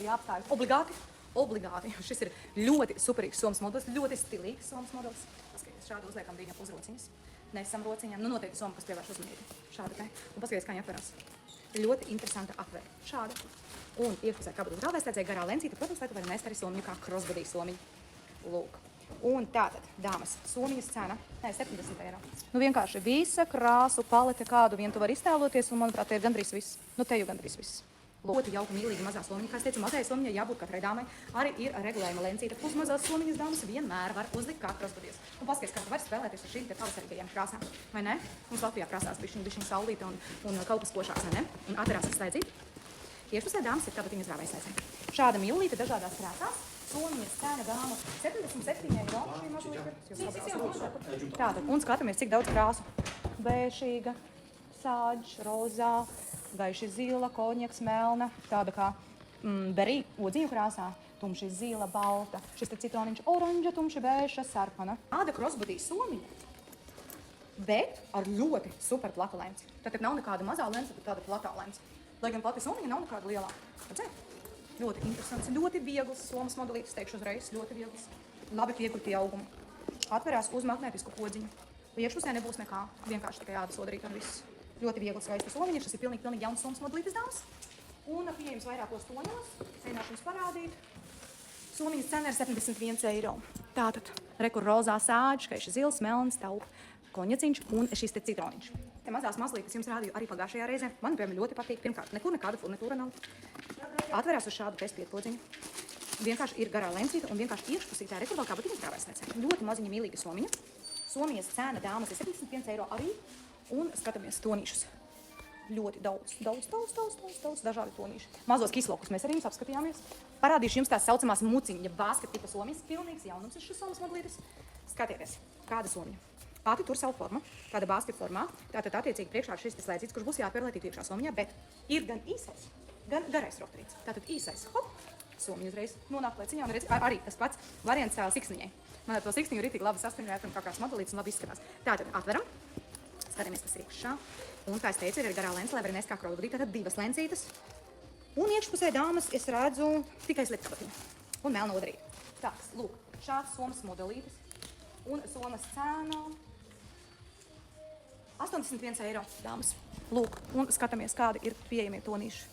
ir jāapstājas. Obligāti. Šis ir ļoti superīgs somas modelis, ļoti stilīgs somas modelis. Paskaties, šādi uzliekam viņam uz rociņas. Nesam rociņām. Nu, noteikti soma, kas pievērš uzmanību. Šāda te. Un paskaties, kā viņa atverās. Ļoti interesanta atver. Šāda. Un iekšpusē kabatas grāvēstēdzēja garā lencīta. Protams, lai tu vari nest arī somiņu kā crossbody somiņu. Lūk. Un tātad, dāmas, somiņas cena, 70 eiro. Nu, vienkārši visa krāsu palete, kādu vien tu vari iztēloties, un, manuprāt, te ir gandrīz viss. Nu, te jau gandrīz viss. Ļoti jauka, mīlīga mazā somiņa. Kā es teicu, mazai somiņai jābūt katrai dāmai. Arī ir regulējuma lencīta. Pusmazās somiņas dāmas vienmēr var uzlikt kā crossbodies. Un paskaties, kā tu vari spēlēties ar šīm te pavasarīgajām krāsām. Vai ne? Mums Latvijā krāsās bišķiņ saulīta un kaut kas košāks, vai ne? Un atverās ar slēdzīt. Iekšpusē dāmas ir kabatiņas grāvējslēdzē. Šāda millīte dažādās krāsās. Somiņas cena dāma 77 eiro. Šī mazliet. Tātad, un skatāmies, cik daudz krāsu. Bēšīga, sāģis, rozā, gaiši zila, konjaks, melna, tāda kā berī, odziņu krāsā, tumši zila, balta, šis te citroniņš oranža, tumši bēša, sarkana. Tāda crossbody somiņa, bet ar ļoti super platu lenci. Tātad nav nekāda mazā lence, bet tāda platā lence. Lai gan plati somiņa nav nekāda lielā. Redzēt? Ļoti interesants, ļoti viegls somas modelītis, teikšu uzreiz, ļoti viegls. Labi piekruti augumu. Atverās uz magnetisku podziņu. Iekšpusē nebūs nekā, vienkārši tikai ādas odrīt un viss. Ļoti viegls skaista somiņa, šis ir pilnīgi jauns somas modelītis dāmas. Un pieejams vairākos toņos, cenāšu jums parādīt. Somiņas cena ir 71 eiro. Tātad, rekur rozā sāģis, kaiši zils, melns, taupa, konjaciņš un šis te citroniņš. Te mazās mazlītes jums rādīju arī pagājušajā reizē. Man, piemēram, ļoti patīk. Pirmkārt, nekur nekāda furnitūra nav. Atverās uz šādu testpietpodziņu. Vienkārši ir garā lencīta un vienkārši iekšpusītā rekur vēl kabatiņas grāvēslēdzē. Ļoti maziņa mīlīga somiņa. Somiņas cena dāmas ir 75 eiro arī. Un skatāmies tonīšus. Ļoti daudz dažādi tonīši. Mazos kislokus mēs arī jums apskatījāmies. Parādīšu jums tās saucamās muciņa basket tipa somiņas. Pilnīgs jaunums ir šis somas modelītis. Skatieties, kāda somiņa. Pati tur savu formu, tāda basket formā. Tātad attiecīgi priekšā šis slēdzīts, kurš būs jāatver, lai tiktu iekšā somiņā, bet ir gan īsais, gan garais rokrīts. Tātad īsais, hop, somiņa uzreiz nonāk leciņā un redz, arī tas pats variants siksniņai. Man ar to siksniņu ir tik labi saspringēt un kā kāds modelītis un labi izskatās. Tātad atveram, skatāmies, kas ir iekšā. Un, kā es teicu, ir garā lence, lai var nest kā crossbody, tātad divas lencītes. Un iekšpusē dāmas es redzu tikai slipkabatiņu un melna odrīte. Tāks, lūk, šāds somas modelītis un somas cena 81 eiro, dāmas. Lūk, un skatāmies, kādi ir pieejamie tonīši.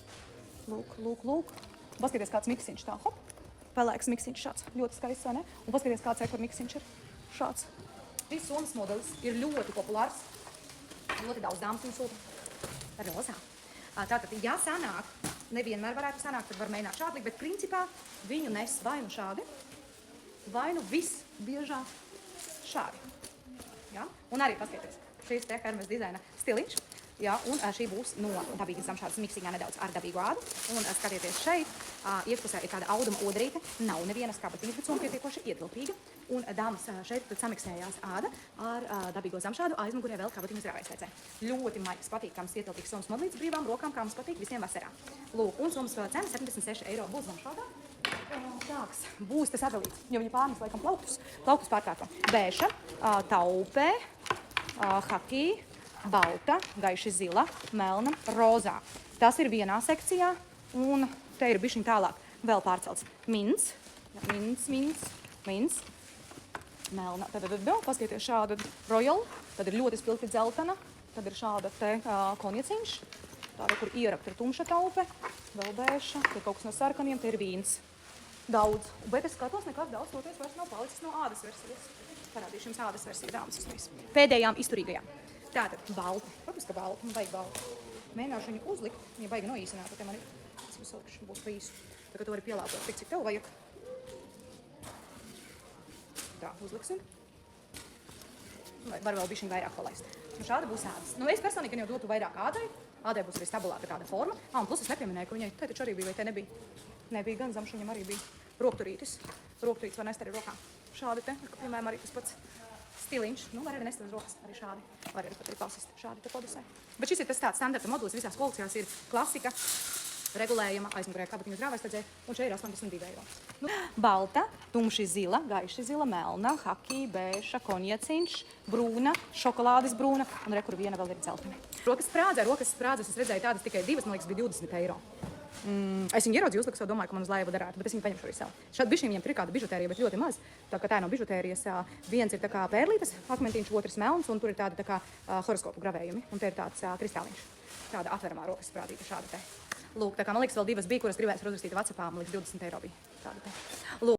Lūk. Paskaties, kāds miksiņš tā, hop. Pelēks miksiņš šāds, ļoti skaists, vai ne? Un paskaties, kāds rekur miksiņš ir šāds. Šis somas modelis ir ļoti populārs. Ļoti daudz dāmas viņu sūta rozā. Tātad, ja sanāk, nevienmēr varētu sanākt, tad var mēģināt šādi likt, bet principā viņu nes vai nu šādi, vai nu visbiežāk šādi. Ja? Un arī paskaties. Šīs te Hermes dizaina stiliņš, ja, un šī būs no dabīgas zamšādas miksiņā nedaudz ar dabīgu ādu. Un skatieties šeit, iekšpusē ir tāda auduma odrīte, nav nevienas kabatiņas, bet soma pietiekoši ietilpīga. Un dāmas šeit samiksējās āda ar dabīgo zamšādu, aizmugurē vēl kabatiņas grāvējslēdzē. Ļoti maigs, patīkams, ietilpīgs somas modelītis brīvām rokām, kā mums patīk visiem vasarā. Lūk, un somas cena 76 eiro būs zamšādā. Tāks, būs tas atdalīts, jo viņa pārnes laikam plauktus pārkārto. Bēša, taupē, haki, balta, gaiši zila, melna, rozā. Tas ir vienā sekcijā, un te ir bišķiņ tālāk vēl pārcelts mins, melna. Tad paskatieties šāda royal, tad ir ļoti spilgti dzeltena, tad ir šāda te konjaciņš, tāda, kur ierakta ir tumša taupe, vēl bēša, te kaut kas no sarkaniem, te ir vīns. Daudz, bet es skatos, nekas daudz toties vairs nav palicis no ādas versijas. Parādīšu jums ādas versiju dāmas uzreiz. Pēdējām izturīgajām. Tātad balta. Protams, ka balta. Man vajag balta. Mēģināšu viņu uzlikt. Viņa baigi noīsināt. Te man ir. Es jums salikšu, būs īsu. Tagad tu vari pielāgot tik, cik tev vajag. Tā, uzliksim. Var vēl bišķiņ vairāk palaist. Un šāda būs ādas. Nu, es personīgi jau dotu vairāk ādai. Ādai būs arī stabilāka tāda forma. Un plus es nepieminēju, ka viņai te taču arī bija, vai te nebija. Nebija gan zamšuņam arī bija rokturītis. Rokturītis var nest arī rokā. Šādi te, piemēram, arī tas pats stiliņš. Nu, var arī nest uz rokas, arī šādi. Var arī pat arī pasist šādi te podusē. Bet šis ir tas tāds standarta modulis visās kolekcijās ir klasika, regulējama, aizmugurē kabatiņas grāvēslēdzē, un šeit ir 82 eiro. Nu, balta, tumši zila, gaiši zila, melna, haki, bēša, konjaciņš, brūna, šokolādes brūna, un re, kur viena vēl ir dzeltene. Rokas sprādze es redzēju tādas tikai divas, man liekas, bija 20 eiro. Es viņu ieraudzīju, uzliku, domāju, ka man uz laivu derētu, bet es viņu paņemšu arī sev. Šādi bišķiņiem viņiem ir kāda bižutērija, bet ļoti maz. Tā kā tā nav bižutērijas, viens ir tā kā pērlītes akmentiņš, otrs melns, un tur ir tāda tā kā horoskopu gravējumi, un te ir tāds kristāliņš. Tāda atveramā rokas sprādīta šāda te. Lūk, tā kā man liekas vēl divas bija, kuras gribēs uzrakstīt WhatsAppā, man liekas 20 eiro bija tāda te. Lūk.